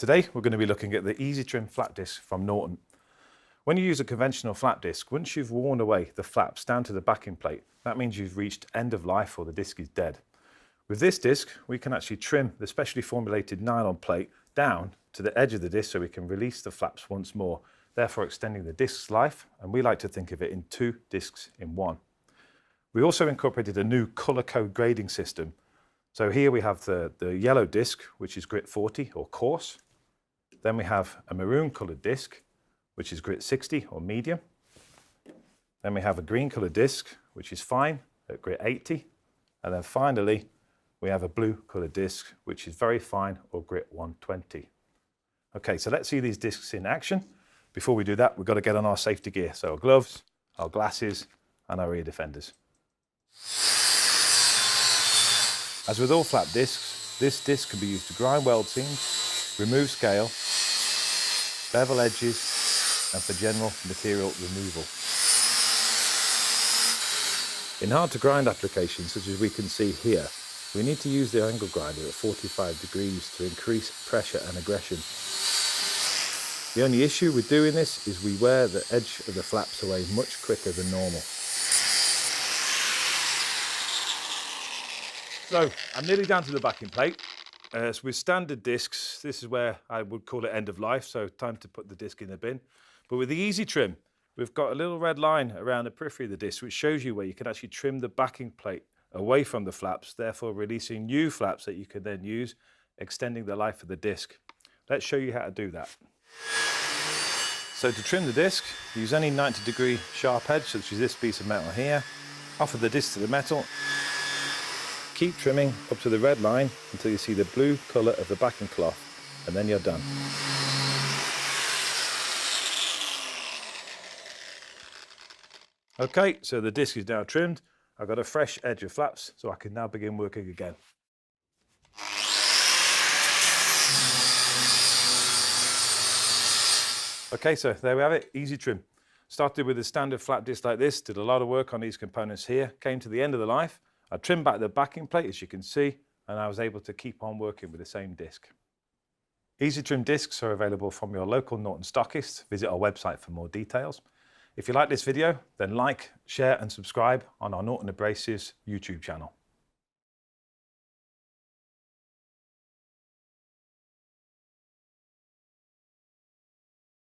Today we're going to be looking at the EasyTrim flat disc from Norton. When you use a conventional flat disc, once you've worn away the flaps down to the backing plate, that means you've reached end of life or the disc is dead. With this disc, we can actually trim the specially formulated nylon plate down to the edge of the disc so we can release the flaps once more, therefore extending the disc's life, and we like to think of it in two discs in one. We also incorporated a new colour code grading system. So here we have the yellow disc, which is grit 40 or coarse. Then we have a maroon coloured disc, which is grit 60 or medium. Then we have a green coloured disc, which is fine at grit 80. And then finally, we have a blue coloured disc, which is very fine or grit 120. Okay, so let's see these discs in action. Before we do that, we've got to get on our safety gear. So our gloves, our glasses, and our ear defenders. As with all flat discs, this disc can be used to grind weld seams, remove scale, bevel edges, and for general material removal. In hard to grind applications, such as we can see here, we need to use the angle grinder at 45 degrees to increase pressure and aggression. The only issue with doing this is we wear the edge of the flaps away much quicker than normal. So I'm nearly down to the backing plate. So with standard discs, this is where I would call it end of life, so time to put the disc in the bin. But with the EasyTrim, we've got a little red line around the periphery of the disc, which shows you where you can actually trim the backing plate away from the flaps, therefore releasing new flaps that you can then use, extending the life of the disc. Let's show you how to do that. So to trim the disc, use any 90-degree sharp edge, such as this piece of metal here. Offer the disc to the metal. Keep trimming up to the red line until you see the blue colour of the backing cloth, and then you're done. Okay, so the disc is now trimmed. I've got a fresh edge of flaps, so I can now begin working again. Okay, so there we have it, EasyTrim. Started with a standard flat disc like this, did a lot of work on these components here, came to the end of the life. I trimmed back the backing plate, as you can see, and I was able to keep on working with the same disc. EasyTrim discs are available from your local Norton stockist. Visit our website for more details. If you like this video, then like, share and subscribe on our Norton Abrasives YouTube channel.